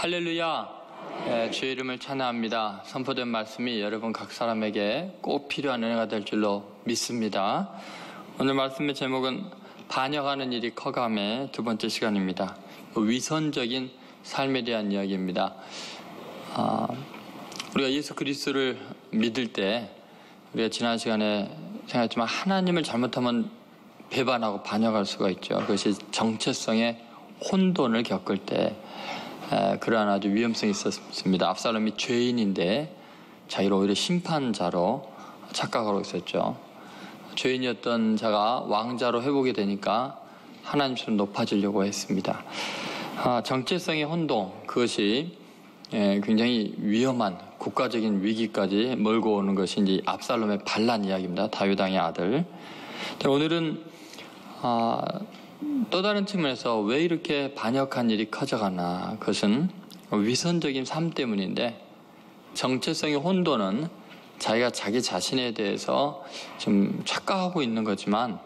할렐루야. 주의 이름을 찬양합니다. 선포된 말씀이 여러분 각 사람에게 꼭 필요한 은혜가 될 줄로 믿습니다. 오늘 말씀의 제목은 반역하는 일이 커감의 두 번째 시간입니다. 위선적인 삶에 대한 이야기입니다. 우리가 예수 그리스도를 믿을 때 우리가 지난 시간에 생각했지만 하나님을 잘못하면 배반하고 반역할 수가 있죠. 그것이 정체성의 혼돈을 겪을 때 그러한 아주 위험성이 있었습니다. 압살롬이 죄인인데 자기를 오히려 심판자로 착각하고 있었죠. 죄인이었던 자가 왕자로 회복이 되니까 하나님처럼 높아지려고 했습니다. 정체성의 혼동, 그것이 굉장히 위험한 국가적인 위기까지 몰고 오는 것이 이제 압살롬의 반란 이야기입니다. 다윗 왕의 아들. 오늘은 또 다른 측면에서 왜 이렇게 반역한 일이 커져가나, 그것은 위선적인 삶 때문인데, 정체성의 혼돈은 자기가 자기 자신에 대해서 좀 착각하고 있는 거지만,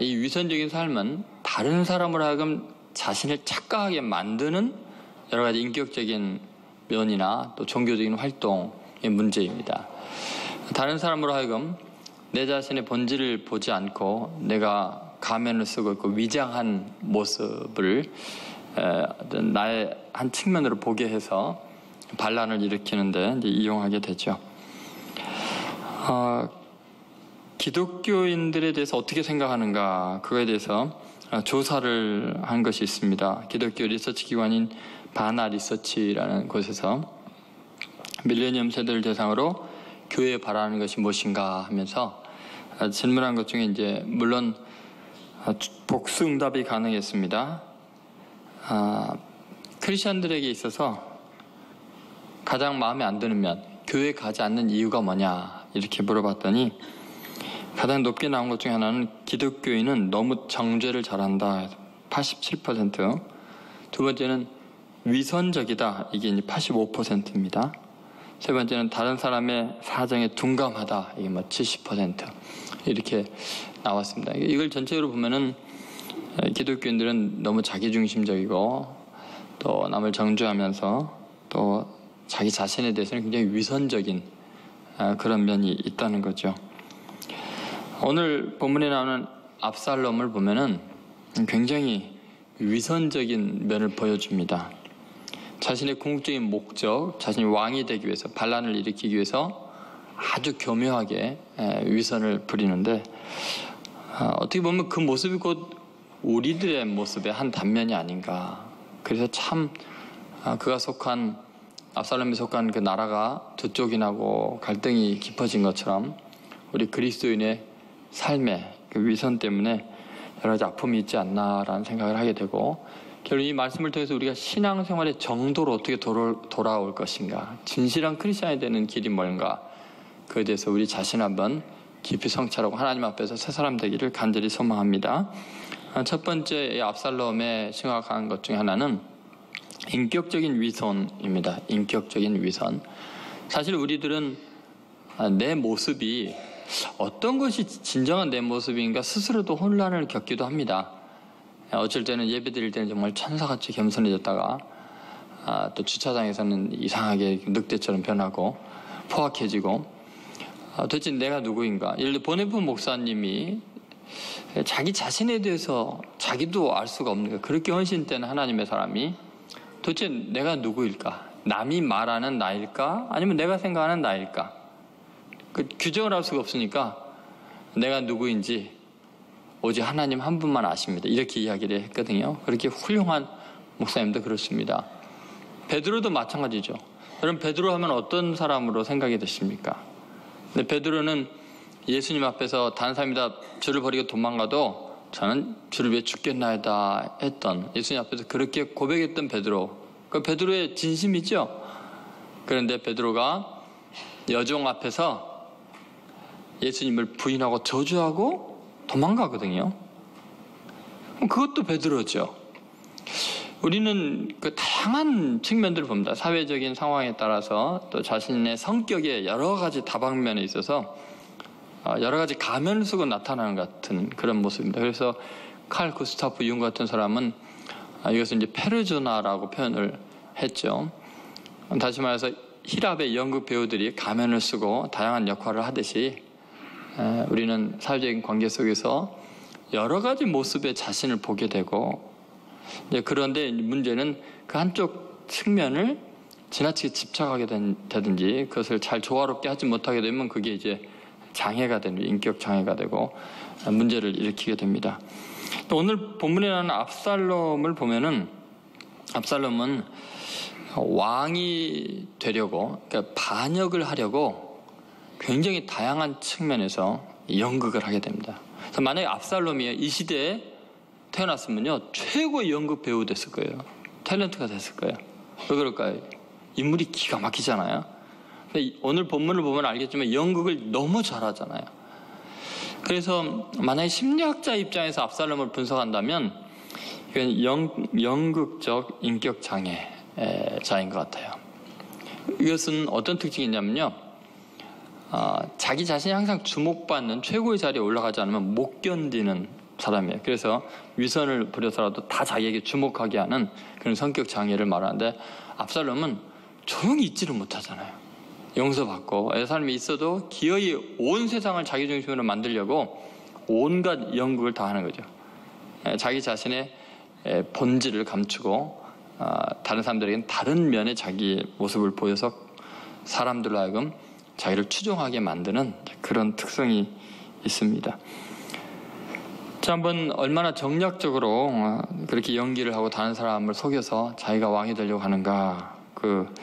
이 위선적인 삶은 다른 사람으로 하여금 자신을 착각하게 만드는 여러 가지 인격적인 면이나 또 종교적인 활동의 문제입니다. 다른 사람으로 하여금 내 자신의 본질을 보지 않고 내가 가면을 쓰고 있고 위장한 모습을 나의 한 측면으로 보게 해서 반란을 일으키는데 이제 이용하게 되죠. 기독교인들에 대해서 어떻게 생각하는가, 그거에 대해서 조사를 한 것이 있습니다. 기독교 리서치 기관인 바나 리서치라는 곳에서 밀레니엄 세대를 대상으로 교회에 바라는 것이 무엇인가 하면서 질문한 것 중에 이제 물론 복수 응답이 가능했습니다. 크리스천들에게 있어서 가장 마음에 안 드는 면, 교회에 가지 않는 이유가 뭐냐 이렇게 물어봤더니 가장 높게 나온 것 중에 하나는 기독교인은 너무 정죄를 잘한다, 87%. 두 번째는 위선적이다, 이게 이제 85%입니다. 세 번째는 다른 사람의 사정에 둔감하다, 이게 70% 이렇게 나왔습니다. 이걸 전체적으로 보면은 기독교인들은 너무 자기중심적이고 또 남을 정죄하면서 또 자기 자신에 대해서는 굉장히 위선적인 그런 면이 있다는 거죠. 오늘 본문에 나오는 압살롬을 보면은 굉장히 위선적인 면을 보여줍니다. 자신의 궁극적인 목적, 자신이 왕이 되기 위해서, 반란을 일으키기 위해서 아주 교묘하게 위선을 부리는데, 어떻게 보면 그 모습이 곧 우리들의 모습의 한 단면이 아닌가. 그래서 참 그가 속한, 압살롬이 속한 그 나라가 두 쪽이 나고 갈등이 깊어진 것처럼 우리 그리스도인의 삶의 그 위선 때문에 여러 가지 아픔이 있지 않나라는 생각을 하게 되고, 결국 이 말씀을 통해서 우리가 신앙생활의 정도로 어떻게 돌아올 것인가, 진실한 크리스찬이 되는 길이 뭔가, 그에 대해서 우리 자신 한번 깊이 성찰하고 하나님 앞에서 새 사람 되기를 간절히 소망합니다. 첫 번째 압살롬에 심각한 것 중에 하나는 인격적인 위선입니다. 인격적인 위선. 사실 우리들은 내 모습이 어떤 것이 진정한 내 모습인가 스스로도 혼란을 겪기도 합니다. 어쩔 때는 예배 드릴 때는 정말 천사같이 겸손해졌다가 또 주차장에서는 이상하게 늑대처럼 변하고 포악해지고, 도대체 내가 누구인가. 예를 들어 보네프 목사님이 자기 자신에 대해서 자기도 알 수가 없는 거예요. 그렇게 헌신된 하나님의 사람이 도대체 내가 누구일까? 남이 말하는 나일까? 아니면 내가 생각하는 나일까? 그 규정을 할 수가 없으니까 내가 누구인지 오직 하나님 한 분만 아십니다, 이렇게 이야기를 했거든요. 그렇게 훌륭한 목사님도 그렇습니다. 베드로도 마찬가지죠. 여러분, 베드로 하면 어떤 사람으로 생각이 되십니까? 근데 베드로는 예수님 앞에서 다른 사람이 다 주를 버리고 도망가도 저는 주를 위해 죽겠나이다 했던, 예수님 앞에서 그렇게 고백했던 베드로, 그 베드로의 진심이죠. 그런데 베드로가 여종 앞에서 예수님을 부인하고 저주하고 도망가거든요. 그것도 베드로죠. 우리는 그 다양한 측면들을 봅니다. 사회적인 상황에 따라서 또 자신의 성격의 여러 가지 다방면에 있어서 여러 가지 가면을 쓰고 나타나는 같은 그런 모습입니다. 그래서 칼 구스타프 융 같은 사람은 이것을 이제 페르조나라고 표현을 했죠. 다시 말해서 히랍의 연극 배우들이 가면을 쓰고 다양한 역할을 하듯이 우리는 사회적인 관계 속에서 여러 가지 모습의 자신을 보게 되고, 그런데 문제는 그 한쪽 측면을 지나치게 집착하게 되든지 그것을 잘 조화롭게 하지 못하게 되면 그게 이제 장애가 되는, 인격 장애가 되고 문제를 일으키게 됩니다. 또 오늘 본문에 나오는 압살롬을 보면은, 압살롬은 왕이 되려고, 그러니까 반역을 하려고 굉장히 다양한 측면에서 연극을 하게 됩니다. 그래서 만약에 압살롬이 이 시대에 태어났으면요, 최고의 연극 배우 됐을 거예요. 탤런트가 됐을 거예요. 왜 그럴까요? 인물이 기가 막히잖아요. 오늘 본문을 보면 알겠지만 연극을 너무 잘하잖아요. 그래서 만약에 심리학자 입장에서 압살롬을 분석한다면 이건 연극적 인격 장애자인 것 같아요. 이것은 어떤 특징이 있냐면요, 자기 자신이 항상 주목받는 최고의 자리에 올라가지 않으면 못 견디는 사람이에요. 그래서 위선을 부려서라도 다 자기에게 주목하게 하는 그런 성격 장애를 말하는데, 압살롬은 조용히 있지를 못하잖아요. 용서받고 사람이 있어도 기어이 온 세상을 자기 중심으로 만들려고 온갖 연극을 다 하는 거죠. 자기 자신의 본질을 감추고 다른 사람들에게는 다른 면의 자기 모습을 보여서 사람들로 하여금 자기를 추종하게 만드는 그런 특성이 있습니다. 자, 한번 얼마나 정략적으로 그렇게 연기를 하고 다른 사람을 속여서 자기가 왕이 되려고 하는가, 그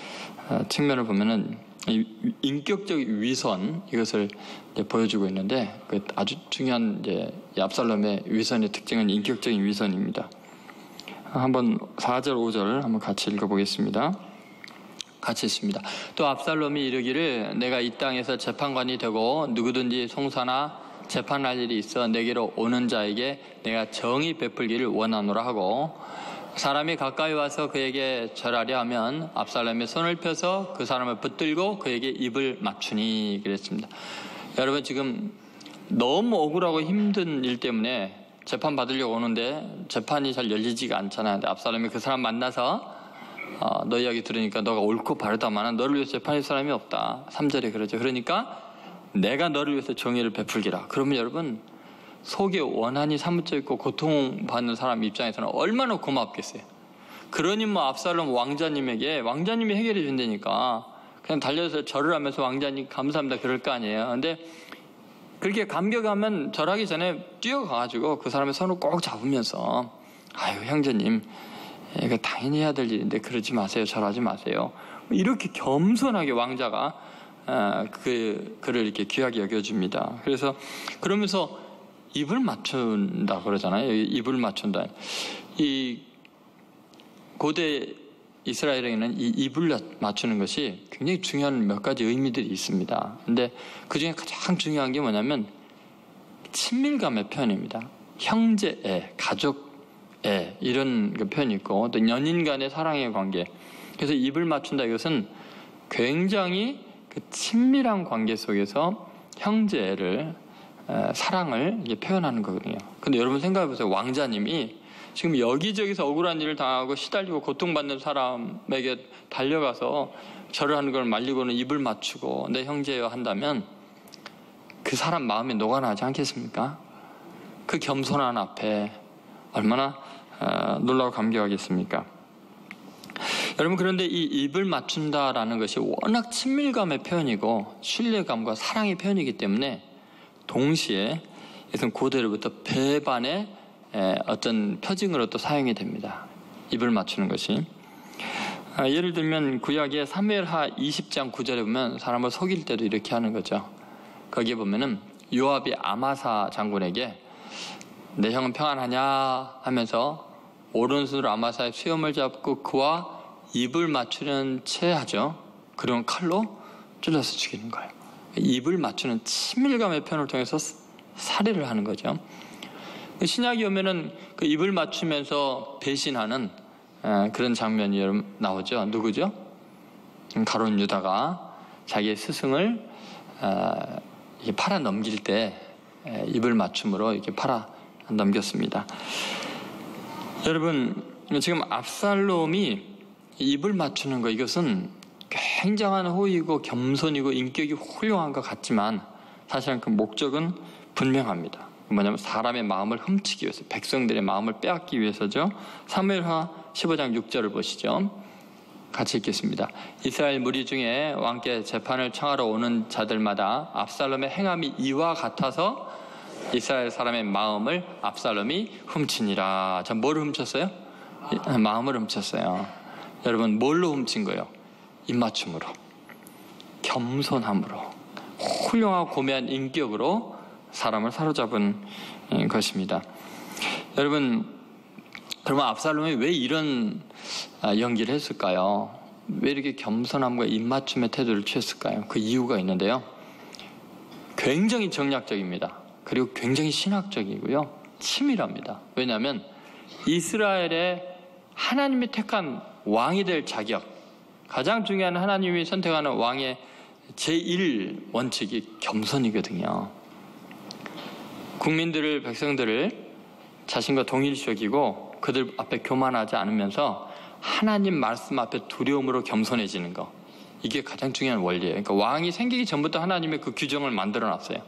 측면을 보면은 인격적 위선, 이것을 보여주고 있는데, 그 아주 중요한 이 압살롬의 위선의 특징은 인격적인 위선입니다. 한번 4절 5절 한번 같이 읽어보겠습니다. 같이 있습니다. 또 압살롬이 이르기를 내가 이 땅에서 재판관이 되고 누구든지 송사나 재판할 일이 있어 내게로 오는 자에게 내가 정의 베풀기를 원하노라 하고, 사람이 가까이 와서 그에게 절하려 하면 압살롬의 손을 펴서 그 사람을 붙들고 그에게 입을 맞추니, 그랬습니다. 여러분, 지금 너무 억울하고 힘든 일 때문에 재판 받으려고 오는데 재판이 잘 열리지가 않잖아요. 근데 압살롬이 그 사람 만나서 너 이야기 들으니까 너가 옳고 바르다마는 너를 위해서 재판할 사람이 없다. 3절에 그러죠. 그러니까 내가 너를 위해서 정의를 베풀기라. 그러면 여러분, 속에 원한이 사무쳐 있고 고통받는 사람 입장에서는 얼마나 고맙겠어요. 그러니 뭐 압살롬 왕자님이 해결해 준다니까 그냥 달려서 절을 하면서 왕자님 감사합니다 그럴 거 아니에요. 근데 그렇게 감격하면 절하기 전에 뛰어가가지고 그 사람의 손을 꼭 잡으면서, 아유 형제님, 이거 당연히 해야 될 일인데 그러지 마세요, 절하지 마세요. 이렇게 겸손하게 왕자가 그를 이렇게 귀하게 여겨줍니다. 그래서 그러면서 입을 맞춘다 그러잖아요. 입을 맞춘다. 이 고대 이스라엘에게는 이 입을 맞추는 것이 굉장히 중요한 몇 가지 의미들이 있습니다. 근데 그 중에 가장 중요한 게 뭐냐면 친밀감의 표현입니다. 형제애, 가족애, 이런 그 표현이 있고, 또 연인 간의 사랑의 관계. 그래서 입을 맞춘다, 이것은 굉장히 그 친밀한 관계 속에서 형제애를, 사랑을 이게 표현하는 거거든요. 근데 여러분 생각해보세요. 왕자님이 지금 여기저기서 억울한 일을 당하고 시달리고 고통받는 사람에게 달려가서 절을 하는 걸 말리고는 입을 맞추고 내 형제여 한다면 그 사람 마음이 녹아나지 않겠습니까? 그 겸손한 앞에 얼마나 놀라고 감격하겠습니까? 여러분, 그런데 이 입을 맞춘다라는 것이 워낙 친밀감의 표현이고 신뢰감과 사랑의 표현이기 때문에 동시에 이것은 고대로부터 배반의 어떤 표징으로 또 사용이 됩니다. 입을 맞추는 것이. 예를 들면 구약의 사무엘하 20장 9절에 보면 사람을 속일 때도 이렇게 하는 거죠. 거기에 보면은 요압이 아마사 장군에게 내 형은 평안하냐 하면서 오른손으로 아마사의 수염을 잡고 그와 입을 맞추는 채 하죠. 그러면 칼로 찔러서 죽이는 거예요. 입을 맞추는 친밀감의 표현을 통해서 살해를 하는 거죠. 신약이 오면은 그 입을 맞추면서 배신하는 그런 장면이 나오죠. 누구죠? 가룟 유다가 자기의 스승을 팔아 넘길 때 입을 맞춤으로 이렇게 팔아 넘겼습니다. 여러분, 지금 압살롬이 입을 맞추는 거, 이것은 굉장한 호의고 겸손이고 인격이 훌륭한 것 같지만 사실은 그 목적은 분명합니다. 뭐냐면 사람의 마음을 훔치기 위해서, 백성들의 마음을 빼앗기 위해서죠. 사무엘하 15장 6절을 보시죠. 같이 읽겠습니다. 이스라엘 무리 중에 왕께 재판을 청하러 오는 자들마다 압살롬의 행함이 이와 같아서 이스라엘 사람의 마음을 압살롬이 훔치니라. 자, 뭘 훔쳤어요? 마음을 훔쳤어요. 여러분, 뭘로 훔친 거예요? 입맞춤으로, 겸손함으로, 훌륭하고 고매한 인격으로 사람을 사로잡은 것입니다. 여러분 압살롬이 왜 이런 연기를 했을까요? 왜 이렇게 겸손함과 입맞춤의 태도를 취했을까요? 그 이유가 있는데요. 굉장히 정략적입니다. 그리고 굉장히 신학적이고요. 치밀합니다. 왜냐하면 이스라엘의 하나님이 택한 왕이 될 자격, 가장 중요한 하나님이 선택하는 왕의 제1원칙이 겸손이거든요. 국민들을, 백성들을 자신과 동일시 여기고 그들 앞에 교만하지 않으면서 하나님 말씀 앞에 두려움으로 겸손해지는 거, 이게 가장 중요한 원리예요. 그러니까 왕이 생기기 전부터 하나님의 그 규정을 만들어 놨어요.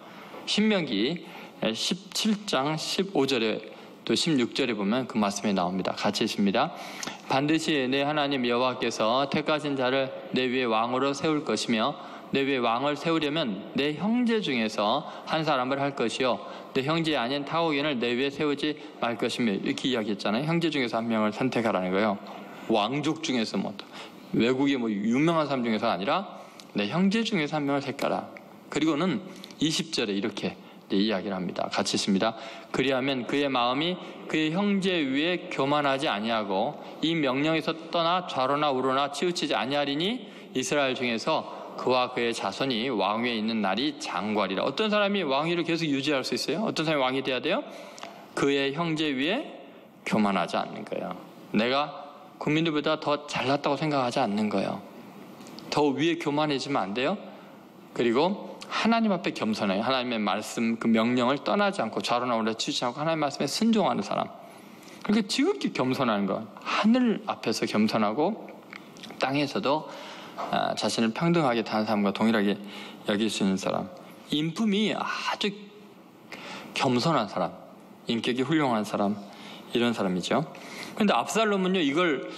신명기 17장 15절에 또 16절에 보면 그 말씀이 나옵니다. 같이 있습니다. 반드시 내 하나님 여호와께서 택하신 자를 내 위에 왕으로 세울 것이며 내 위에 왕을 세우려면 내 형제 중에서 한 사람을 할 것이요 내 형제 아닌 타국인을 내 위에 세우지 말 것이며, 이렇게 이야기했잖아요. 형제 중에서 한 명을 선택하라는 거예요. 왕족 중에서 외국의 유명한 사람 중에서가 아니라 내 형제 중에서 한 명을 택하라. 그리고는 20절에 이렇게 이야기를 합니다. 같이 있습니다. 그리하면 그의 마음이 그의 형제 위에 교만하지 아니하고 이 명령에서 떠나 좌로나 우로나 치우치지 아니하리니 이스라엘 중에서 그와 그의 자손이 왕위에 있는 날이 장관이라. 어떤 사람이 왕위를 계속 유지할 수 있어요? 어떤 사람이 왕이 돼야 돼요? 그의 형제 위에 교만하지 않는 거예요. 내가 국민들보다 더 잘났다고 생각하지 않는 거예요. 더 위에 교만해지면 안 돼요. 그리고 하나님 앞에 겸손해요. 하나님의 말씀, 그 명령을 떠나지 않고 좌로나 우로나 치우치지 않고 하나님의 말씀에 순종하는 사람. 그렇게 지극히 겸손하는 거. 하늘 앞에서 겸손하고 땅에서도 자신을 평등하게 다른 사람과 동일하게 여길 수 있는 사람. 인품이 아주 겸손한 사람, 인격이 훌륭한 사람, 이런 사람이죠. 그런데 압살롬은요, 이걸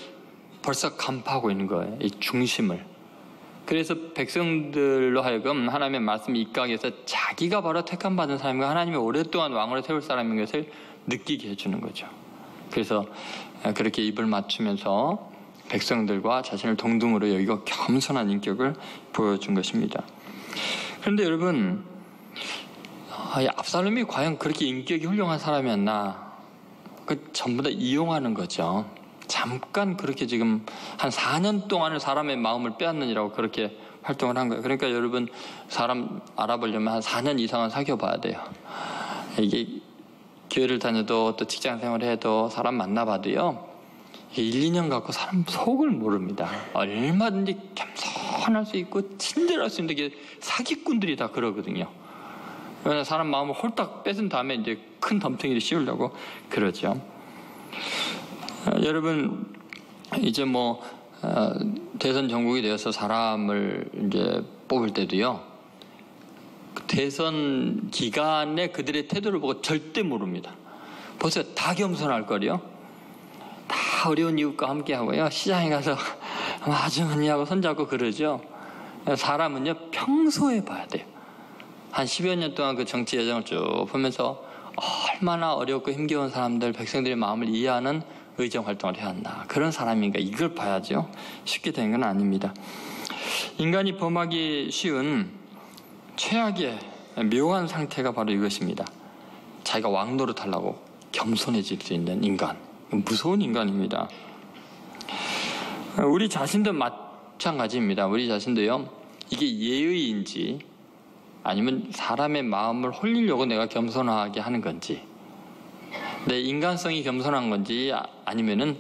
벌써 간파하고 있는 거예요. 이 중심을. 그래서 백성들로 하여금 하나님의 말씀이 입각해서 자기가 바로 택함받은 사람과 하나님이 오랫동안 왕으로 세울 사람인 것을 느끼게 해주는 거죠. 그래서 그렇게 입을 맞추면서 백성들과 자신을 동등으로 여기고 겸손한 인격을 보여준 것입니다. 그런데 여러분, 압살롬이 과연 그렇게 인격이 훌륭한 사람이었나? 그 전부 다 이용하는 거죠. 잠깐 그렇게 지금 한 4년 동안을 사람의 마음을 빼앗느니라고 그렇게 활동을 한 거예요. 그러니까 여러분, 사람 알아보려면 한 4년 이상은 사귀어봐야 돼요. 이게 교회를 다녀도 또 직장 생활을 해도 사람 만나봐도요, 1, 2년 갖고 사람 속을 모릅니다. 얼마든지 겸손할 수 있고 친절할 수 있는 게 사기꾼들이 다 그러거든요. 사람 마음을 홀딱 뺏은 다음에 이제 큰 덤탱이를 씌우려고 그러죠. 여러분, 이제 대선 전국이 되어서 사람을 이제 뽑을 때도요, 대선 기간에 그들의 태도를 보고 절대 모릅니다. 보세요, 다 겸손할 거리요. 다 어려운 이웃과 함께 하고요. 시장에 가서 아주머니 하고 손잡고 그러죠. 사람은요, 평소에 봐야 돼요. 한 10여 년 동안 그 정치 여정을 쭉 보면서 얼마나 어렵고 힘겨운 사람들, 백성들의 마음을 이해하는 의정 활동을 해왔나, 그런 사람인가, 이걸 봐야죠. 쉽게 되는 건 아닙니다. 인간이 범하기 쉬운 최악의 묘한 상태가 바로 이것입니다. 자기가 왕 노릇하려고 겸손해질 수 있는 인간, 무서운 인간입니다. 우리 자신도 마찬가지입니다. 우리 자신도요, 이게 예의인지 아니면 사람의 마음을 홀리려고 내가 겸손하게 하는 건지, 내 인간성이 겸손한 건지 아니면은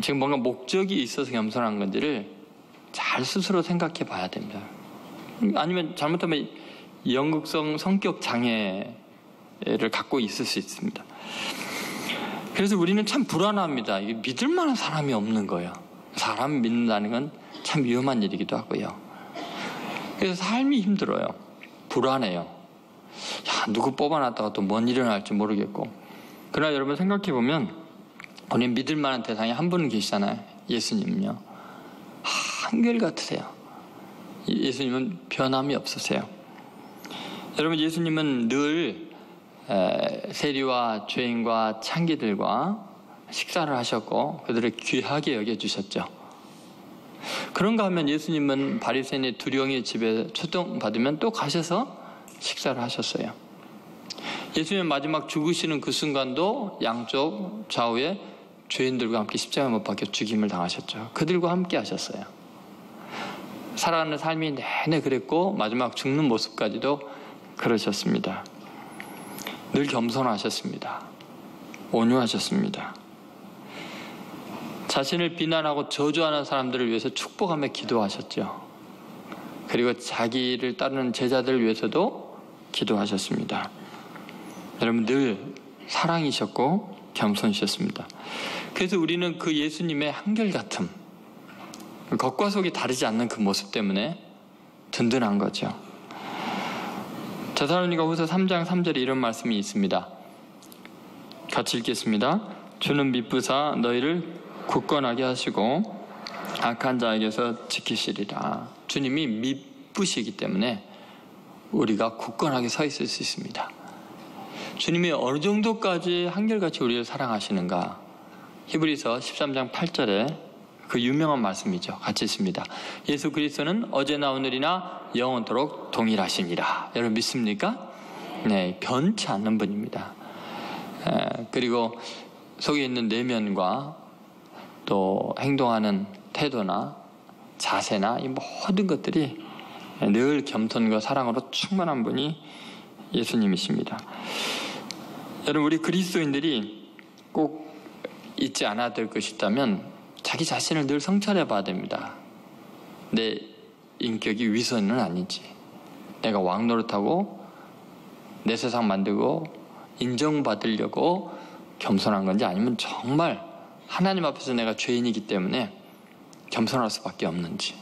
지금 뭔가 목적이 있어서 겸손한 건지를 잘 스스로 생각해 봐야 됩니다. 아니면 잘못하면 연극성 성격 장애를 갖고 있을 수 있습니다. 그래서 우리는 참 불안합니다. 믿을 만한 사람이 없는 거예요. 사람 믿는다는 건 참 위험한 일이기도 하고요. 그래서 삶이 힘들어요. 불안해요. 야, 누구 뽑아놨다가 또 뭔 일이 일어날지 모르겠고. 그러나 여러분 생각해보면 우리 믿을 만한 대상이 한 분은 계시잖아요. 예수님은요. 한결 같으세요. 예수님은 변함이 없으세요. 여러분, 예수님은 늘 세리와 죄인과 창기들과 식사를 하셨고 그들을 귀하게 여겨주셨죠. 그런가 하면 예수님은 바리새인의 두령의 집에 초청받으면 또 가셔서 식사를 하셨어요. 예수님 마지막 죽으시는 그 순간도 양쪽 좌우에 죄인들과 함께 십자가에 못 박혀 죽임을 당하셨죠. 그들과 함께 하셨어요. 살아가는 삶이 내내 그랬고 마지막 죽는 모습까지도 그러셨습니다. 늘 겸손하셨습니다. 온유하셨습니다. 자신을 비난하고 저주하는 사람들을 위해서 축복하며 기도하셨죠. 그리고 자기를 따르는 제자들을 위해서도 기도하셨습니다. 여러분, 늘 사랑이셨고 겸손이셨습니다. 그래서 우리는 그 예수님의 한결같음, 겉과 속이 다르지 않는 그 모습 때문에 든든한 거죠. 데살로니가후서 3장 3절에 이런 말씀이 있습니다. 같이 읽겠습니다. 주는 미쁘사 너희를 굳건하게 하시고 악한 자에게서 지키시리라. 주님이 미쁘시기 때문에 우리가 굳건하게 서 있을 수 있습니다. 주님이 어느 정도까지 한결같이 우리를 사랑하시는가? 히브리서 13장 8절에 그 유명한 말씀이죠. 같이 있습니다. 예수 그리스도는 어제나 오늘이나 영원토록 동일하시니라. 여러분 믿습니까? 네, 변치 않는 분입니다. 그리고 속에 있는 내면과 또 행동하는 태도나 자세나 이 모든 것들이 늘 겸손과 사랑으로 충만한 분이 예수님이십니다. 여러분, 우리 그리스도인들이 꼭 잊지 않아야 될 것이 있다면 자기 자신을 늘 성찰해 봐야 됩니다. 내 인격이 위선은 아니지. 내가 왕 노릇하고 내 세상 만들고 인정받으려고 겸손한 건지, 아니면 정말 하나님 앞에서 내가 죄인이기 때문에 겸손할 수밖에 없는지.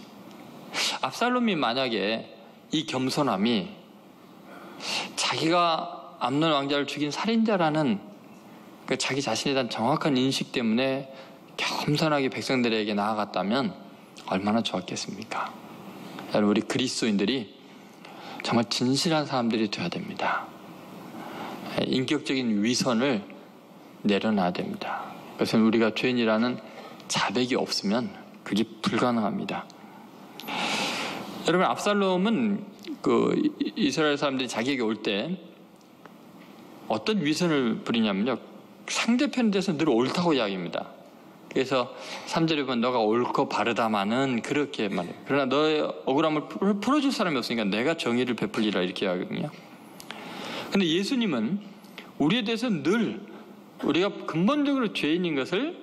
압살롬이 만약에 이 겸손함이 자기가 암논 왕자를 죽인 살인자라는 그 자기 자신에 대한 정확한 인식 때문에 겸손하게 백성들에게 나아갔다면 얼마나 좋았겠습니까? 여러분, 우리 그리스도인들이 정말 진실한 사람들이 되어야 됩니다. 인격적인 위선을 내려놔야 됩니다. 그래서 우리가 죄인이라는 자백이 없으면 그게 불가능합니다. 여러분, 압살롬은 그 이스라엘 사람들이 자기에게 올 때 어떤 위선을 부리냐면요, 상대편에 대해서 늘 옳다고 이야기합니다. 그래서 3절에 보면 너가 옳고 바르다마는 그렇게 말해요. 그러나 너의 억울함을 풀어줄 사람이 없으니까 내가 정의를 베풀리라, 이렇게 하거든요. 근데 예수님은 우리에 대해서 늘 우리가 근본적으로 죄인인 것을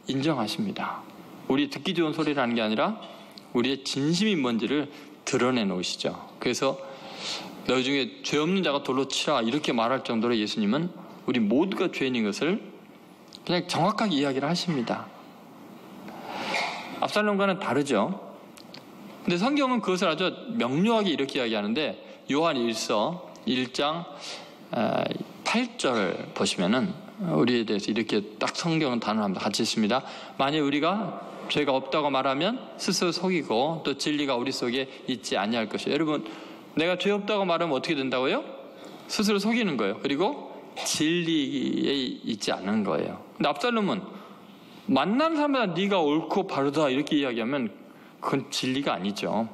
인정하십니다. 우리 듣기 좋은 소리라는 게 아니라 우리의 진심이 뭔지를 드러내 놓으시죠. 그래서 너희 중에 죄 없는 자가 돌로 치라, 이렇게 말할 정도로 예수님은 우리 모두가 죄인인 것을 그냥 정확하게 이야기를 하십니다. 압살롬과는 다르죠. 근데 성경은 그것을 아주 명료하게 이렇게 이야기하는데, 요한 1장 8절 보시면은 우리에 대해서 이렇게 딱 성경은 단언합니다. 같이 있습니다. 만약 우리가 죄가 없다고 말하면 스스로 속이고 또 진리가 우리 속에 있지 아니할 것이에요. 여러분, 내가 죄 없다고 말하면 어떻게 된다고요? 스스로 속이는 거예요. 그리고 진리에 있지 않은 거예요. 근데 압살롬은 만난 사람마다 네가 옳고 바르다 이렇게 이야기하면 그건 진리가 아니죠.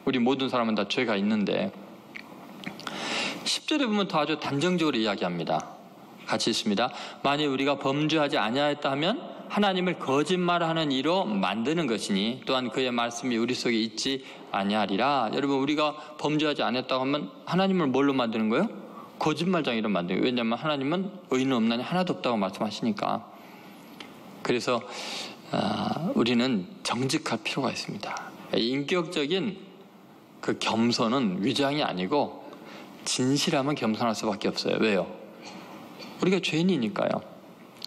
우리 모든 사람은 다 죄가 있는데. 10절에 보면 더 아주 단정적으로 이야기합니다. 같이 있습니다. 만약 우리가 범죄하지 아니하였다 하면 하나님을 거짓말하는 이로 만드는 것이니 또한 그의 말씀이 우리 속에 있지 아니하리라. 여러분, 우리가 범죄하지 않았다고 하면 하나님을 뭘로 만드는 거예요? 거짓말장이로 만드는 거예요. 왜냐하면 하나님은 의인은 없나니 하나도 없다고 말씀하시니까. 그래서 우리는 정직할 필요가 있습니다. 인격적인 그 겸손은 위장이 아니고 진실하면 겸손할 수밖에 없어요. 왜요? 우리가 죄인이니까요.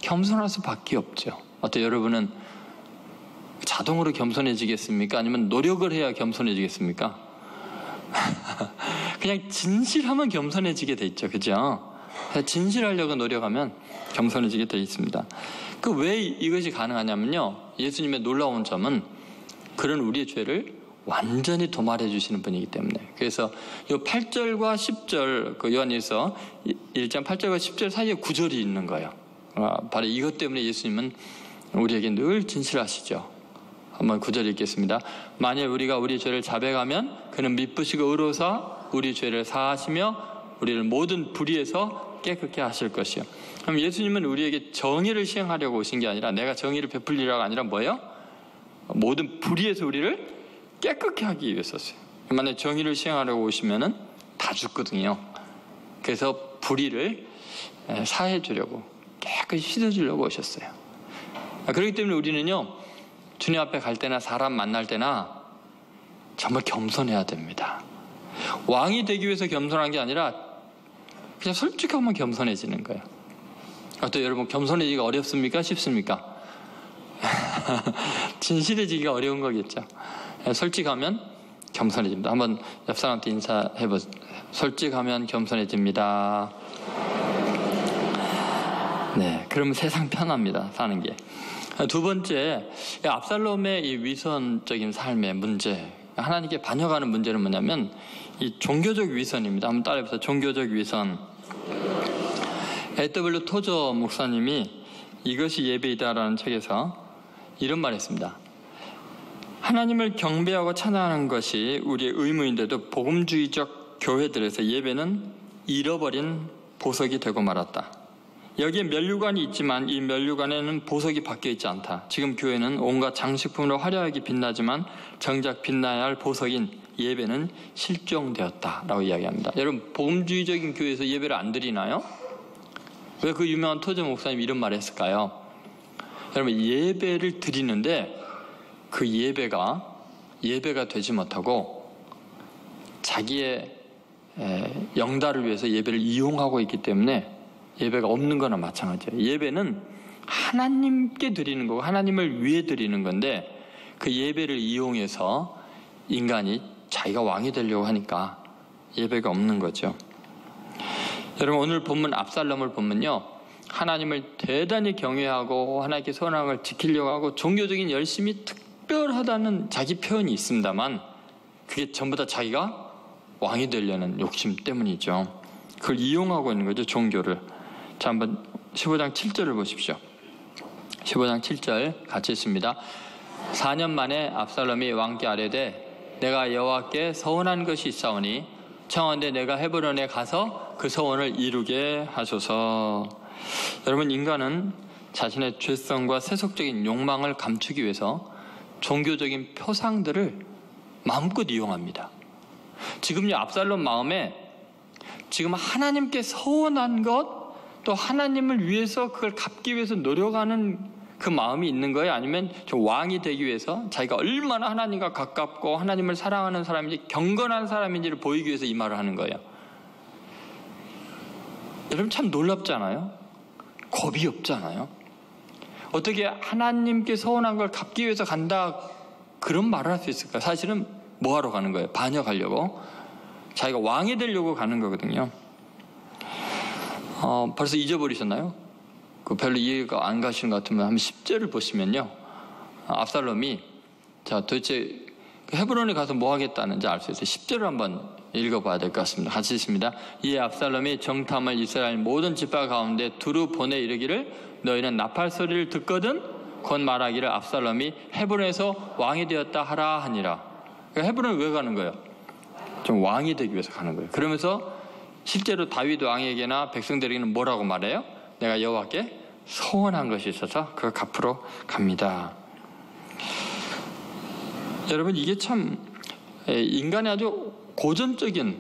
겸손할 수밖에 없죠. 어때, 여러분은 자동으로 겸손해지겠습니까? 아니면 노력을 해야 겸손해지겠습니까? 그냥 진실하면 겸손해지게 돼 있죠. 그죠? 진실하려고 노력하면 겸손해지게 돼 있습니다. 그 왜 이것이 가능하냐면요, 예수님의 놀라운 점은 그런 우리의 죄를 완전히 도말해 주시는 분이기 때문에. 그래서 이 8절과 10절, 그 요한일서 1장 8절과 10절 사이에 구절이 있는 거예요. 바로 이것 때문에 예수님은 우리에게 늘 진실하시죠. 한번 구절 읽겠습니다. 만일 우리가 우리 죄를 자백하면 그는 미쁘시고 의로사 우리 죄를 사하시며 우리를 모든 불의에서 깨끗게 하실 것이요. 그럼 예수님은 우리에게 정의를 시행하려고 오신 게 아니라, 내가 정의를 베풀리라가 아니라 뭐예요? 모든 불의에서 우리를 깨끗게 하기 위해서 왔어요. 만약에 정의를 시행하려고 오시면은 다 죽거든요. 그래서 불의를 사해 주려고, 깨끗이 씻어주려고 오셨어요. 그렇기 때문에 우리는요, 주님 앞에 갈 때나 사람 만날 때나 정말 겸손해야 됩니다. 왕이 되기 위해서 겸손한 게 아니라 그냥 솔직하면 겸손해지는 거예요. 또 여러분, 겸손해지기가 어렵습니까? 쉽습니까? 진실해지기가 어려운 거겠죠. 솔직하면 겸손해집니다. 한번 옆 사람한테 인사해보세요. 솔직하면 겸손해집니다. 네, 그러면 세상 편합니다. 사는 게. 두 번째, 압살롬의 이 위선적인 삶의 문제, 하나님께 반역하는 문제는 뭐냐면 이 종교적 위선입니다. 한번 따라해보세요. 종교적 위선. A.W. 토저 목사님이 이것이 예배이다라는 책에서 이런 말 했습니다. 하나님을 경배하고 찬양하는 것이 우리의 의무인데도 복음주의적 교회들에서 예배는 잃어버린 보석이 되고 말았다. 여기에 면류관이 있지만 이 면류관에는 보석이 박혀있지 않다. 지금 교회는 온갖 장식품으로 화려하게 빛나지만 정작 빛나야 할 보석인 예배는 실종되었다 라고 이야기합니다. 여러분, 복음주의적인 교회에서 예배를 안 드리나요? 왜 그 유명한 토저 목사님이 이런 말을 했을까요? 여러분, 예배를 드리는데 그 예배가 되지 못하고 자기의 영달을 위해서 예배를 이용하고 있기 때문에 예배가 없는 거나 마찬가지예요. 예배는 하나님께 드리는 거고 하나님을 위해 드리는 건데, 그 예배를 이용해서 인간이 자기가 왕이 되려고 하니까 예배가 없는 거죠. 여러분, 오늘 본문 압살롬을 보면요, 하나님을 대단히 경외하고 하나님께 선한 걸 지키려고 하고 종교적인 열심이 특별하다는 자기 표현이 있습니다만, 그게 전부 다 자기가 왕이 되려는 욕심 때문이죠. 그걸 이용하고 있는 거죠, 종교를. 자, 한번 15장 7절을 보십시오. 15장 7절 같이 읽습니다. 4년 만에 압살롬이 왕께 아뢰되 내가 여호와께 서원한 것이 있사오니 청하건대 내가 헤브론에 가서 그 서원을 이루게 하소서. 여러분, 인간은 자신의 죄성과 세속적인 욕망을 감추기 위해서 종교적인 표상들을 마음껏 이용합니다. 지금요, 압살롬 마음에 지금 하나님께 서원한 것, 또 하나님을 위해서 그걸 갚기 위해서 노력하는 그 마음이 있는 거예요? 아니면 저 왕이 되기 위해서 자기가 얼마나 하나님과 가깝고 하나님을 사랑하는 사람인지, 경건한 사람인지를 보이기 위해서 이 말을 하는 거예요? 여러분, 참 놀랍잖아요? 겁이 없잖아요? 어떻게 하나님께 서원한 걸 갚기 위해서 간다, 그런 말을 할 수 있을까요? 사실은 뭐 하러 가는 거예요? 반역하려고, 자기가 왕이 되려고 가는 거거든요. 벌써 잊어버리셨나요? 그 별로 이해가 안 가시는 것 같으면 한번 10절을 보시면요, 압살롬이 자 도대체 헤브론에 가서 뭐 하겠다는지 알 수 있어요. 10절을 한번 읽어봐야 될 것 같습니다. 같이 읽습니다. 이에 압살롬이 정탐을 이스라엘 모든 지파 가운데 두루 보내 이르기를 너희는 나팔 소리를 듣거든 곧 말하기를 압살롬이 헤브론에서 왕이 되었다 하라 하니라. 그러니까 헤브론에 왜 가는 거예요? 좀 왕이 되기 위해서 가는 거예요. 그러면서 실제로 다윗 왕에게나 백성들에게는 뭐라고 말해요? 내가 여호와께 서원한 것이 있어서 그걸 갚으러 갑니다. 여러분, 이게 참 인간의 아주 고전적인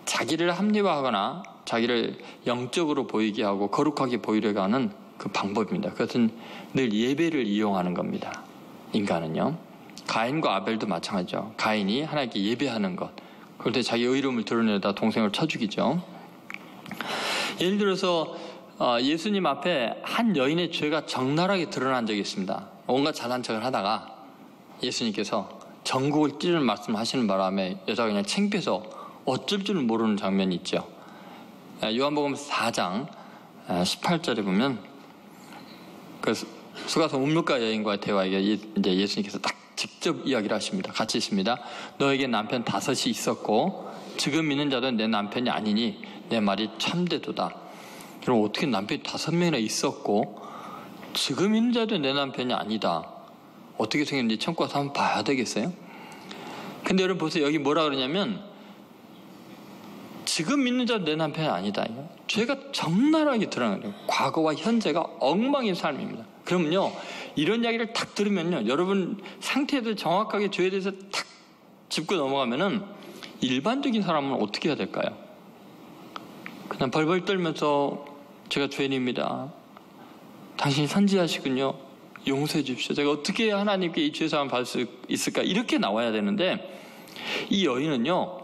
자기를 합리화하거나 자기를 영적으로 보이게 하고 거룩하게 보이려고 하는 그 방법입니다. 그것은 늘 예배를 이용하는 겁니다. 인간은요, 가인과 아벨도 마찬가지죠. 가인이 하나님께 예배하는 것, 그럴 때 자기 의로움을 드러내다 동생을 쳐 죽이죠. 예를 들어서 예수님 앞에 한 여인의 죄가 적나라하게 드러난 적이 있습니다. 온갖 잘난 척을 하다가 예수님께서 전국을 찌르는 말씀하시는 바람에 여자가 그냥 창피해서 어쩔 줄 모르는 장면이 있죠. 요한복음 4장 18절에 보면 그 수가성 운명가 여인과의 대화에 이제 예수님께서 딱 직접 이야기를 하십니다. 같이 있습니다. 너에게 남편 5이 있었고 지금 있는 자도 내 남편이 아니니 내 말이 참되도다. 그럼 어떻게 남편이 5명이나 있었고 지금 있는 자도 내 남편이 아니다. 어떻게 생겼는지 참고 가서 한번 봐야 되겠어요? 근데 여러분 보세요. 여기 뭐라 그러냐면 지금 있는 자도 내 남편이 아니다. 죄가 적나라하게 드러나요. 과거와 현재가 엉망인 삶입니다. 그러면요, 이런 이야기를 탁 들으면요, 여러분 상태에도 정확하게 죄에 대해서 탁 짚고 넘어가면은 일반적인 사람은 어떻게 해야 될까요? 그냥 벌벌 떨면서 제가 죄인입니다. 당신이 선지하시군요. 용서해 주십시오. 제가 어떻게 하나님께 이 죄사함을 받을 수 있을까? 이렇게 나와야 되는데 이 여인은요,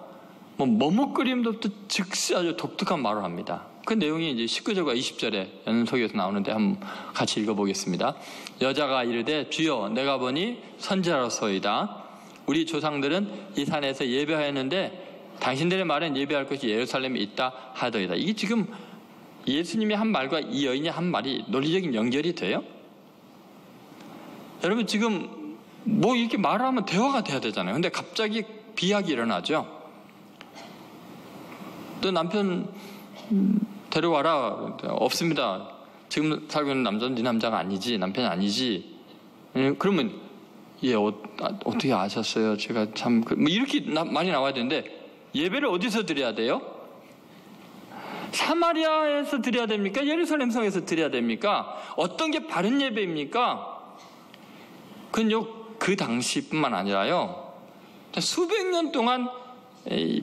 머뭇거림도 없이 즉시 아주 독특한 말을 합니다. 그 내용이 이제 19절과 20절에 연속해서 나오는데 한번 같이 읽어보겠습니다. 여자가 이르되 주여 내가 보니 선지자로서이다. 우리 조상들은 이 산에서 예배하였는데 당신들의 말은 예배할 것이 예루살렘에 있다 하더이다. 이게 지금 예수님이 한 말과 이 여인이 한 말이 논리적인 연결이 돼요? 여러분 지금 뭐 이렇게 말을 하면 대화가 돼야 되잖아요. 근데 갑자기 비약이 일어나죠. 너 남편 데려와라. 없습니다. 지금 살고 있는 남자는 네 남자가 아니지, 남편이 아니지. 그러면 얘 어떻게 아셨어요? 제가 참 뭐 이렇게 많이 나와야 되는데 예배를 어디서 드려야 돼요? 사마리아에서 드려야 됩니까? 예루살렘 성에서 드려야 됩니까? 어떤 게 바른 예배입니까? 그건요, 그 당시뿐만 아니라요, 수백 년 동안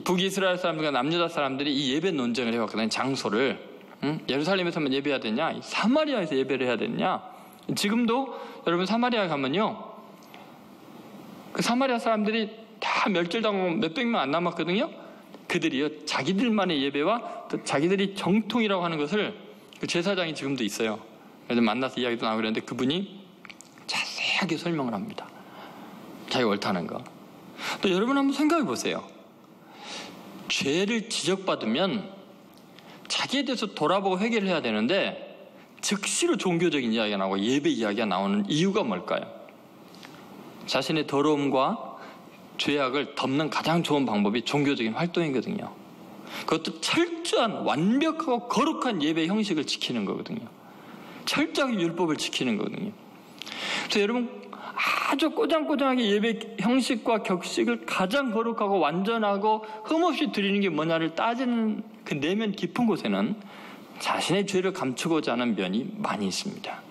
북이스라엘 사람들과 남유다 사람들이 이 예배 논쟁을 해왔거든요. 장소를 예루살렘에서만 예배해야 되냐, 사마리아에서 예배를 해야 되냐. 지금도 여러분 사마리아에 가면요, 그 사마리아 사람들이 다 멸절당하고 몇백 명 안 남았거든요. 그들이요, 자기들만의 예배와 또 자기들이 정통이라고 하는 것을, 그 제사장이 지금도 있어요. 그래서 만나서 이야기도 나누고 그랬는데 그분이 자세하게 설명을 합니다. 자기가 옳다는 거. 또 여러분 한번 생각해 보세요. 죄를 지적받으면 자기에 대해서 돌아보고 회개를 해야 되는데 즉시로 종교적인 이야기가 나오고 예배 이야기가 나오는 이유가 뭘까요? 자신의 더러움과 죄악을 덮는 가장 좋은 방법이 종교적인 활동이거든요. 그것도 철저한 완벽하고 거룩한 예배 형식을 지키는 거거든요. 철저하게 율법을 지키는 거거든요. 그래서 여러분 아주 꼬장꼬장하게 예배 형식과 격식을 가장 거룩하고 완전하고 흠없이 드리는 게 뭐냐를 따지는 그 내면 깊은 곳에는 자신의 죄를 감추고자 하는 면이 많이 있습니다.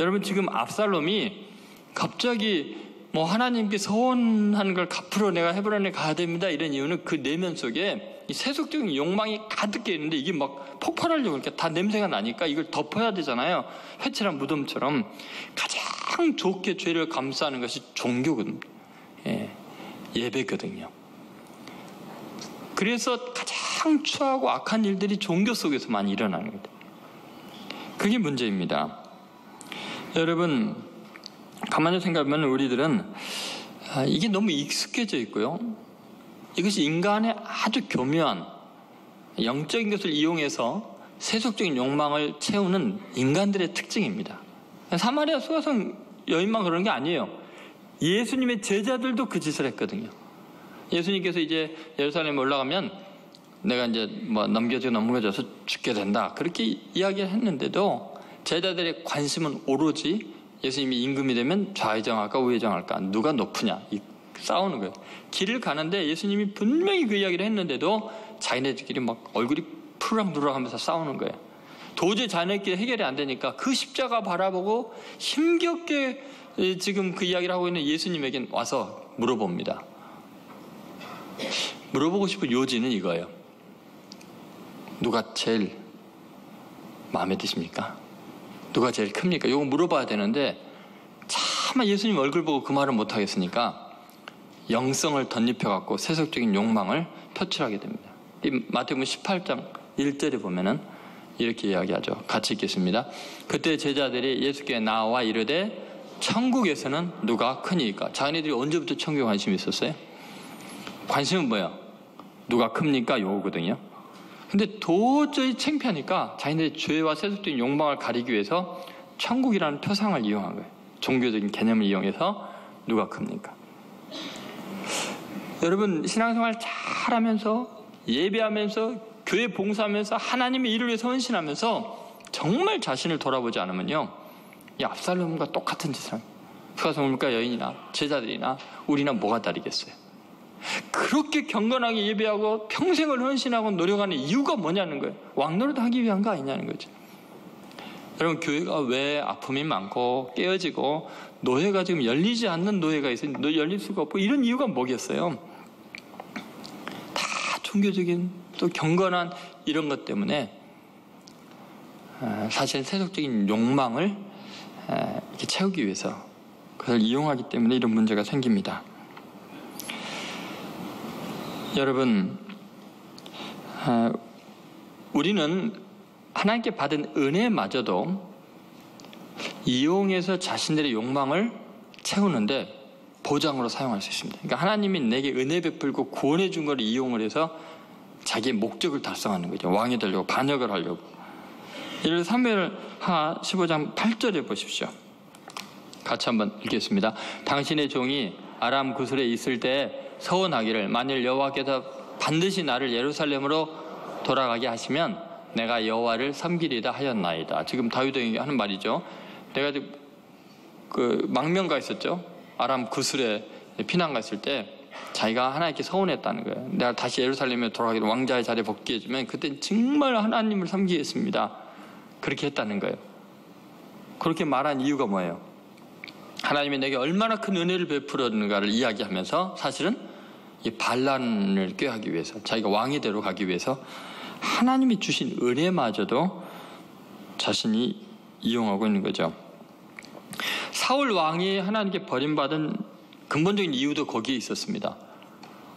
여러분 지금 압살롬이 갑자기 뭐 하나님께 서원한 걸 갚으러 내가 헤브론에 가야 됩니다 이런 이유는 그 내면 속에 이 세속적인 욕망이 가득해 있는데 이게 막 폭발하려고 이렇게 다 냄새가 나니까 이걸 덮어야 되잖아요. 회칠한 무덤처럼. 가장 좋게 죄를 감싸는 것이 종교거든요. 예배거든요. 그래서 가장 추하고 악한 일들이 종교 속에서 많이 일어나는 거예요. 그게 문제입니다. 여러분 가만히 생각하면 우리들은 이게 너무 익숙해져 있고요, 이것이 인간의 아주 교묘한 영적인 것을 이용해서 세속적인 욕망을 채우는 인간들의 특징입니다. 사마리아 수가성 여인만 그런 게 아니에요. 예수님의 제자들도 그 짓을 했거든요. 예수님께서 이제 예루살렘에 올라가면 내가 이제 뭐 넘겨져서 죽게 된다 그렇게 이야기를 했는데도 제자들의 관심은 오로지 예수님이 임금이 되면 좌회정할까 우회정할까 누가 높으냐 싸우는 거예요. 길을 가는데 예수님이 분명히 그 이야기를 했는데도 자기네들끼리 막 얼굴이 푸르락부르락하면서 싸우는 거예요. 도저히 자기네끼리 해결이 안 되니까 그 십자가 바라보고 힘겹게 지금 그 이야기를 하고 있는 예수님에게 와서 물어봅니다. 물어보고 싶은 요지는 이거예요. 누가 제일 마음에 드십니까? 누가 제일 큽니까? 이거 물어봐야 되는데 차마 예수님 얼굴 보고 그 말을 못하겠으니까 영성을 덧입혀갖고 세속적인 욕망을 표출하게 됩니다. 이 마태복음 18장 1절에 보면은 이렇게 이야기하죠. 같이 읽겠습니다. 그때 제자들이 예수께 나와 이르되 천국에서는 누가 크니까. 자기네들이 언제부터 천국에 관심이 있었어요? 관심은 뭐야? 누가 큽니까? 요거거든요. 근데 도저히 창피하니까 자기네들의 죄와 세속적인 욕망을 가리기 위해서 천국이라는 표상을 이용한 거예요. 종교적인 개념을 이용해서 누가 큽니까? 여러분, 신앙생활 잘하면서 예배하면서 교회 봉사하면서 하나님의 일을 위해서 헌신하면서 정말 자신을 돌아보지 않으면요, 이 압살롬과 똑같은 짓을 합니다. 수가성물가 여인이나 제자들이나 우리나 뭐가 다르겠어요? 그렇게 경건하게 예배하고 평생을 헌신하고 노력하는 이유가 뭐냐는 거예요. 왕노릇 하기 위한 거 아니냐는 거죠. 여러분, 교회가 왜 아픔이 많고 깨어지고 노예가 지금 열리지 않는 노예가 있어요. 열릴 수가 없고 이런 이유가 뭐겠어요? 다 종교적인 또 경건한 이런 것 때문에 사실 세속적인 욕망을 이렇게 채우기 위해서 그걸 이용하기 때문에 이런 문제가 생깁니다. 여러분, 우리는 하나님께 받은 은혜마저도 이용해서 자신들의 욕망을 채우는데 보장으로 사용할 수 있습니다. 그러니까 하나님이 내게 은혜 베풀고 구원해 준 걸 이용을 해서 자기의 목적을 달성하는 거죠. 왕이 되려고, 반역을 하려고. 예를 들어 사무엘하 15장 8절에 보십시오. 같이 한번 읽겠습니다. 당신의 종이 아람 구슬에 있을 때 서원하기를, 만일 여호와께서 반드시 나를 예루살렘으로 돌아가게 하시면 내가 여호와를 섬기리다 하였나이다. 지금 다윗에게 하는 말이죠. 내가 지금 망명가 있었죠. 아람 구슬에 피난가 있을 때 자기가 하나님께 서원했다는 거예요. 내가 다시 예루살렘에 돌아가기를, 왕자의 자리에 복귀해주면 그때 정말 하나님을 섬기겠습니다. 그렇게 했다는 거예요. 그렇게 말한 이유가 뭐예요? 하나님이 내게 얼마나 큰 은혜를 베풀었는가를 이야기하면서 사실은 이 반란을 꾀하기 위해서, 자기가 왕이 되러 가기 위해서 하나님이 주신 은혜마저도 자신이 이용하고 있는 거죠. 사울 왕이 하나님께 버림받은 근본적인 이유도 거기에 있었습니다.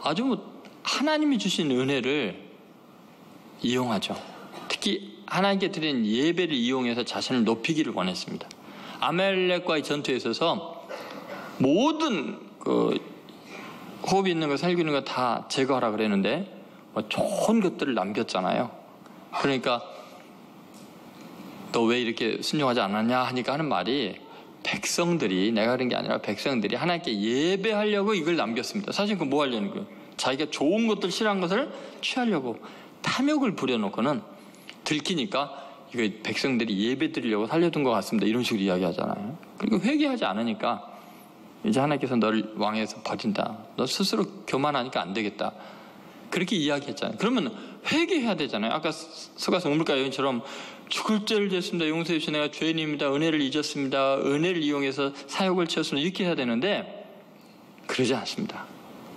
아주 하나님이 주신 은혜를 이용하죠. 특히 하나님께 드린 예배를 이용해서 자신을 높이기를 원했습니다. 아말렉과의 전투에 있어서 모든 호흡이 있는 거, 살기 있는 거 다 제거하라 그랬는데 좋은 것들을 남겼잖아요. 그러니까 너 왜 이렇게 순종하지 않았냐 하니까 하는 말이, 백성들이, 내가 그런 게 아니라 백성들이 하나님께 예배하려고 이걸 남겼습니다. 사실 그거 뭐 하려는 거예요? 자기가 좋은 것들, 싫어한 것을 취하려고 탐욕을 부려놓고는 들키니까 이거 백성들이 예배 드리려고 살려둔 것 같습니다. 이런 식으로 이야기하잖아요. 그리고 회개하지 않으니까 이제 하나님께서 너를 왕에서 버린다. 너 스스로 교만하니까 안 되겠다. 그렇게 이야기했잖아요. 그러면 회개해야 되잖아요. 아까 스가서 우물가 여인처럼 죽을 죄를 지었습니다. 용서해 주시오. 내가 죄인입니다. 은혜를 잊었습니다. 은혜를 이용해서 사욕을 채웠습니다. 이렇게 해야 되는데 그러지 않습니다.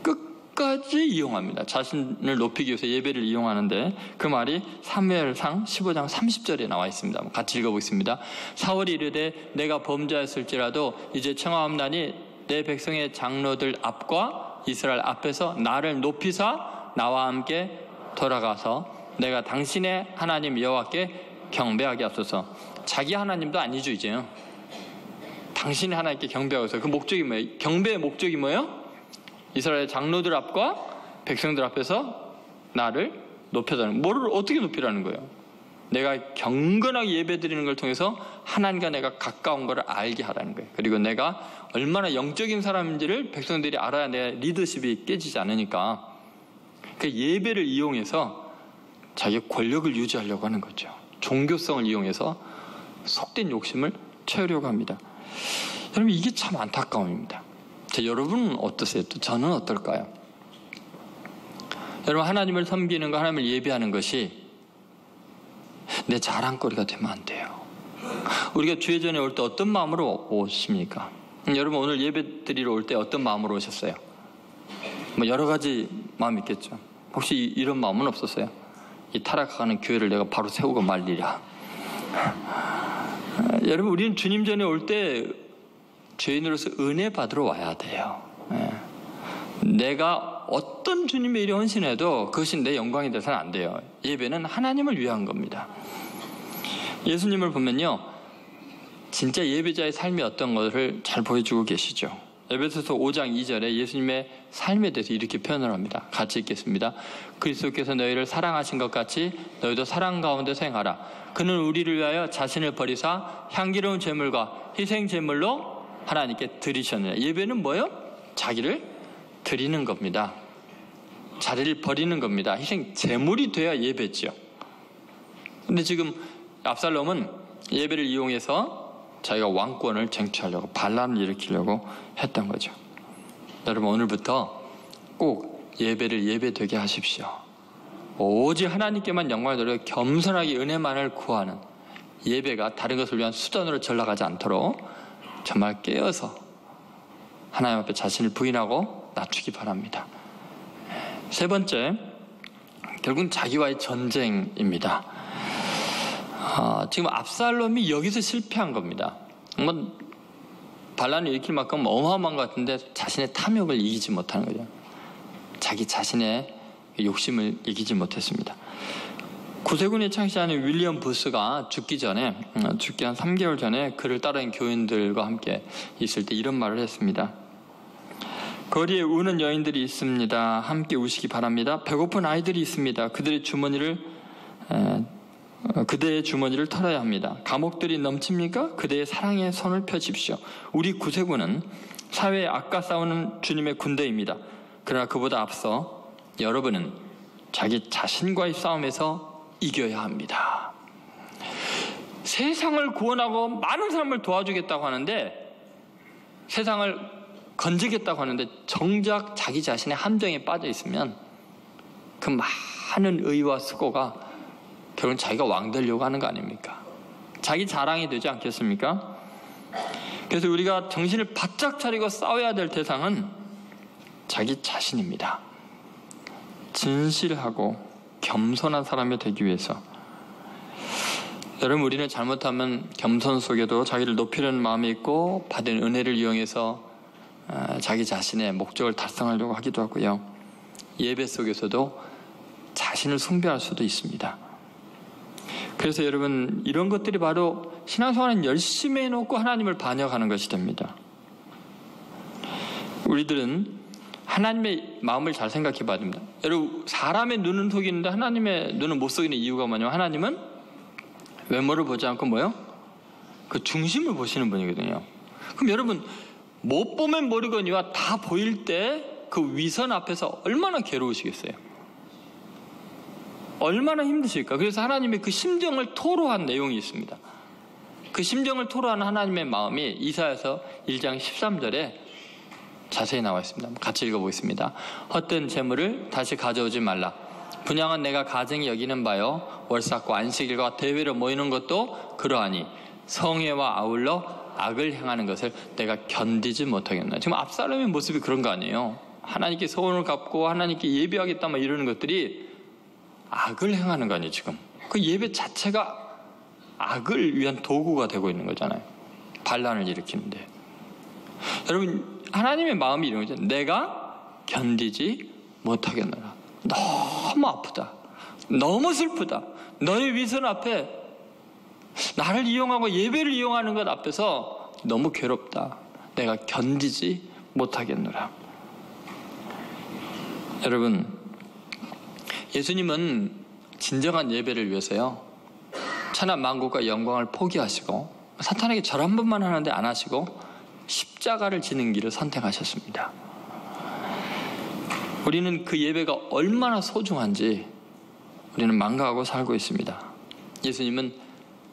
끝까지 이용합니다. 자신을 높이기 위해서 예배를 이용하는데 그 말이 사무엘상 15장 30절에 나와 있습니다. 같이 읽어보겠습니다. 사울이 이르되 내가 범죄하였을지라도 이제 청하옵나니 내 백성의 장로들 앞과 이스라엘 앞에서 나를 높이사 나와 함께 돌아가서 내가 당신의 하나님 여호와께 경배하게 하소서. 자기 하나님도 아니죠. 이제 당신의 하나님께 경배하소서. 그 목적이 뭐예요? 경배의 목적이 뭐예요? 이스라엘 장로들 앞과 백성들 앞에서 나를 높여달라는, 뭐를 어떻게 높이라는 거예요? 내가 경건하게 예배드리는 걸 통해서 하나님과 내가 가까운 것을 알게 하라는 거예요. 그리고 내가 얼마나 영적인 사람인지를 백성들이 알아야 내 리더십이 깨지지 않으니까 그 예배를 이용해서 자기의 권력을 유지하려고 하는 거죠. 종교성을 이용해서 속된 욕심을 채우려고 합니다. 여러분, 이게 참 안타까움입니다. 여러분은 어떠세요? 또 저는 어떨까요? 여러분, 하나님을 섬기는 거, 하나님을 예배하는 것이 내 자랑거리가 되면 안 돼요. 우리가 주의 전에 올 때 어떤 마음으로 오십니까? 여러분, 오늘 예배 드리러 올 때 어떤 마음으로 오셨어요? 뭐 여러 가지 마음이 있겠죠. 혹시 이런 마음은 없었어요? 이 타락하는 교회를 내가 바로 세우고 말리랴. 여러분, 우리는 주님 전에 올 때 죄인으로서 은혜 받으러 와야 돼요. 내가 어떤 주님의 일에 헌신해도 그것이 내 영광이 돼서는 안 돼요. 예배는 하나님을 위한 겁니다. 예수님을 보면요, 진짜 예배자의 삶이 어떤 것을 잘 보여주고 계시죠. 에베소서 5장 2절에 예수님의 삶에 대해서 이렇게 표현을 합니다. 같이 읽겠습니다. 그리스도께서 너희를 사랑하신 것 같이 너희도 사랑 가운데 행하라. 그는 우리를 위하여 자신을 버리사 향기로운 제물과 희생 제물로 하나님께 드리셨느니라. 예배는 뭐예요? 자기를 드리는 겁니다. 자리를 버리는 겁니다. 희생 제물이 돼야 예배죠. 근데 지금 압살롬은 예배를 이용해서 자기가 왕권을 쟁취하려고, 반란을 일으키려고 했던 거죠. 여러분, 오늘부터 꼭 예배를 예배되게 하십시오. 오직 하나님께만 영광을 돌려 겸손하게 은혜만을 구하는 예배가 다른 것을 위한 수단으로 전락하지 않도록 정말 깨어서 하나님 앞에 자신을 부인하고 낮추기 바랍니다. 세 번째, 결국은 자기와의 전쟁입니다. 지금 압살롬이 여기서 실패한 겁니다. 반란을 일으킬 만큼 어마어마한 것 같은데 자신의 탐욕을 이기지 못하는 거죠. 자기 자신의 욕심을 이기지 못했습니다. 구세군의 창시자는 윌리엄 부스가 죽기 한 3개월 전에 그를 따르는 교인들과 함께 있을 때 이런 말을 했습니다. 거리에 우는 여인들이 있습니다. 함께 우시기 바랍니다. 배고픈 아이들이 있습니다. 그대의 주머니를 털어야 합니다. 감옥들이 넘칩니까? 그대의 사랑의 손을 펴십시오. 우리 구세군은 사회에 악과 싸우는 주님의 군대입니다. 그러나 그보다 앞서 여러분은 자기 자신과의 싸움에서 이겨야 합니다. 세상을 구원하고 많은 사람을 도와주겠다고 하는데, 세상을 건지겠다고 하는데 정작 자기 자신의 함정에 빠져 있으면 그 많은 의와 수고가 결국은 자기가 왕 되려고 하는 거 아닙니까? 자기 자랑이 되지 않겠습니까? 그래서 우리가 정신을 바짝 차리고 싸워야 될 대상은 자기 자신입니다. 진실하고 겸손한 사람이 되기 위해서. 여러분, 우리는 잘못하면 겸손 속에도 자기를 높이려는 마음이 있고 받은 은혜를 이용해서 자기 자신의 목적을 달성하려고 하기도 하고요. 예배 속에서도 자신을 숭배할 수도 있습니다. 그래서 여러분, 이런 것들이 바로 신앙생활은 열심히 해놓고 하나님을 반역하는 것이 됩니다. 우리들은 하나님의 마음을 잘 생각해 봐야 됩니다. 여러분, 사람의 눈은 속이는데 하나님의 눈은 못 속이는 이유가 뭐냐면, 하나님은 외모를 보지 않고 뭐요? 그 중심을 보시는 분이거든요. 그럼 여러분, 못 보면 모르거니와 다 보일 때 그 위선 앞에서 얼마나 괴로우시겠어요? 얼마나 힘드실까? 그래서 하나님의 그 심정을 토로한 내용이 있습니다. 그 심정을 토로하는 하나님의 마음이 이사야서 1장 13절에 자세히 나와 있습니다. 같이 읽어보겠습니다. 헛된 재물을 다시 가져오지 말라. 분향은 내가 가증히 여기는 바요. 월삭과 안식일과 대회로 모이는 것도 그러하니 성회와 아울러 악을 행하는 것을 내가 견디지 못하겠나. 지금 압살롬의 모습이 그런 거 아니에요. 하나님께 소원을 갚고 하나님께 예배하겠다 막 이러는 것들이 악을 행하는 거 아니에요. 지금 그 예배 자체가 악을 위한 도구가 되고 있는 거잖아요. 반란을 일으키는데. 여러분, 하나님의 마음이 이런 거죠. 내가 견디지 못하겠노라. 너무 아프다. 너무 슬프다. 너의 위선 앞에, 나를 이용하고 예배를 이용하는 것 앞에서 너무 괴롭다. 내가 견디지 못하겠노라. 여러분, 예수님은 진정한 예배를 위해서요, 천하 만국과 영광을 포기하시고 사탄에게 절 한 번만 하는데 안 하시고 십자가를 지는 길을 선택하셨습니다. 우리는 그 예배가 얼마나 소중한지 우리는 망각하고 살고 있습니다. 예수님은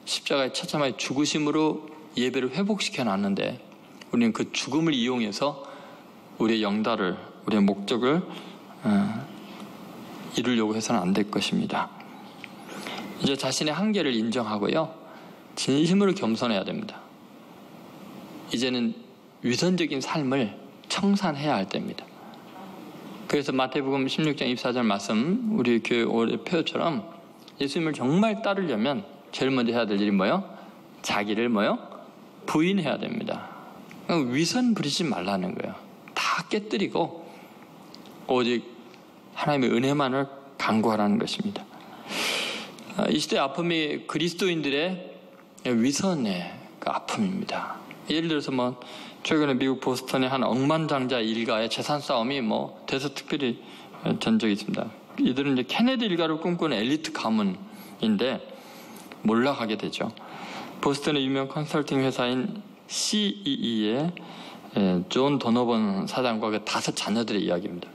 십자가의 처참하게 죽으심으로 예배를 회복시켜 놨는데, 우리는 그 죽음을 이용해서 우리의 영달을, 우리의 목적을 이루려고 해서는 안 될 것입니다. 이제 자신의 한계를 인정하고요, 진심으로 겸손해야 됩니다. 이제는 위선적인 삶을 청산해야 할 때입니다. 그래서 마태복음 16장 24절 말씀, 우리 교회 올해 표처럼 예수님을 정말 따르려면 제일 먼저 해야 될 일이 뭐요? 자기를 뭐요? 부인해야 됩니다. 위선 부리지 말라는 거예요. 다 깨뜨리고 오직 하나님의 은혜만을 간구하라는 것입니다. 이 시대의 아픔이 그리스도인들의 위선에 그 아픔입니다. 예를 들어서 뭐 최근에 미국 보스턴의 한 억만장자 일가의 재산 싸움이 뭐 대서특필이 전 적이 있습니다. 이들은 이제 케네디 일가를 꿈꾸는 엘리트 가문인데 몰락하게 되죠. 보스턴의 유명 컨설팅 회사인 CEE의 존 도너번 사장과 그 5 자녀들의 이야기입니다.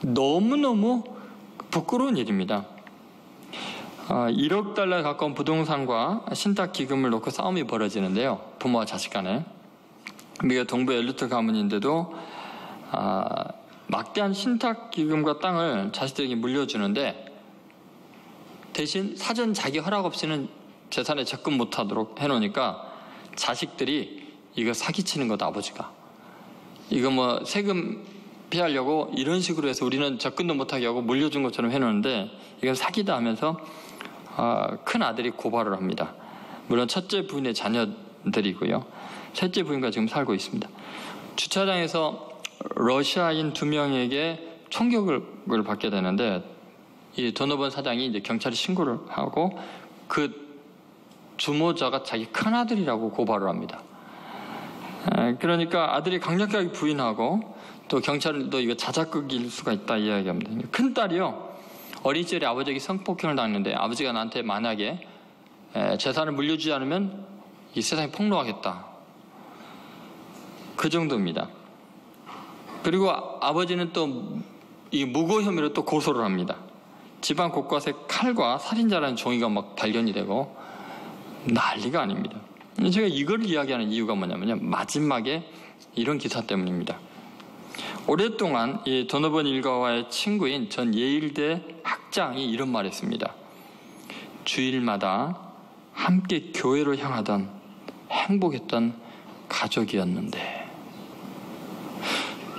너무너무 부끄러운 일입니다. 1억 달러에 가까운 부동산과 신탁 기금을 놓고 싸움이 벌어지는데요. 부모와 자식 간에. 미국 동부 엘리트 가문인데도 막대한 신탁 기금과 땅을 자식들에게 물려주는데 대신 사전 자기 허락 없이는 재산에 접근 못하도록 해놓으니까 자식들이 이거 사기치는 거다, 아버지가. 이거 뭐 세금 피하려고 이런 식으로 해서 우리는 접근도 못하게 하고 물려준 것처럼 해놓는데 이건 사기다 하면서 큰 아들이 고발을 합니다. 물론 첫째 부인의 자녀들이고요. 셋째 부인과 지금 살고 있습니다. 주차장에서 러시아인 2명에게 총격을 받게 되는데 이 도너번 사장이 이제 경찰에 신고를 하고 그 주모자가 자기 큰아들이라고 고발을 합니다. 그러니까 아들이 강력하게 부인하고 또 경찰도 이거 자작극일 수가 있다 이야기합니다. 큰딸이요. 어린 시절에 아버지에게 성폭행을 당했는데 아버지가 나한테 만약에 재산을 물려주지 않으면 이 세상이 폭로하겠다. 그 정도입니다. 그리고 아버지는 또 이 무고 혐의로 또 고소를 합니다. 집안 곳곳에 칼과 살인자라는 종이가 막 발견이 되고 난리가 아닙니다. 제가 이걸 이야기하는 이유가 뭐냐면요. 마지막에 이런 기사 때문입니다. 오랫동안 이 도너번 일가와의 친구인 전 예일대 학장이 이런 말을 했습니다. 주일마다 함께 교회로 향하던 행복했던 가족이었는데.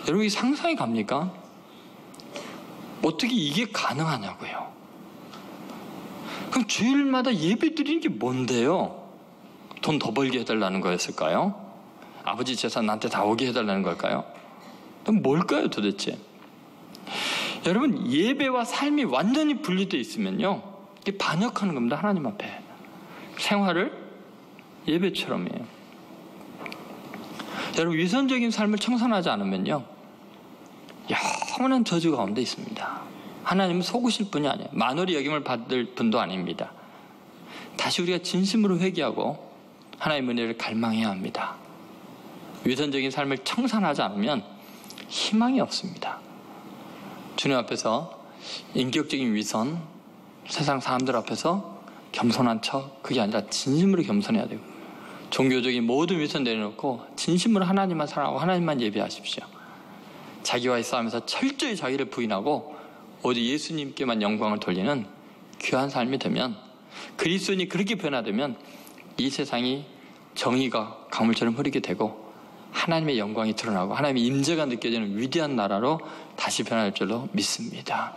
여러분, 이 상상이 갑니까? 어떻게 이게 가능하냐고요. 그럼 주일마다 예배 드리는 게 뭔데요? 돈 더 벌게 해달라는 거였을까요? 아버지 재산 나한테 다 오게 해달라는 걸까요? 그럼 뭘까요 도대체? 여러분, 예배와 삶이 완전히 분리되어 있으면요, 이게 반역하는 겁니다. 하나님 앞에. 생활을 예배처럼이에요. 여러분, 위선적인 삶을 청산하지 않으면요, 영원한 저주 가운데 있습니다. 하나님은 속으실 분이 아니에요. 만월이 여김을 받을 분도 아닙니다. 다시 우리가 진심으로 회개하고 하나님의 은혜를 갈망해야 합니다. 위선적인 삶을 청산하지 않으면 희망이 없습니다. 주님 앞에서 인격적인 위선, 세상 사람들 앞에서 겸손한 척, 그게 아니라 진심으로 겸손해야 되고, 종교적인 모든 위선 내려놓고 진심으로 하나님만 사랑하고 하나님만 예배하십시오. 자기와의 싸움에서 철저히 자기를 부인하고 오직 예수님께만 영광을 돌리는 귀한 삶이 되면, 그리스도인이 그렇게 변화되면 이 세상이 정의가 강물처럼 흐르게 되고 하나님의 영광이 드러나고 하나님의 임재가 느껴지는 위대한 나라로 다시 변할 줄로 믿습니다.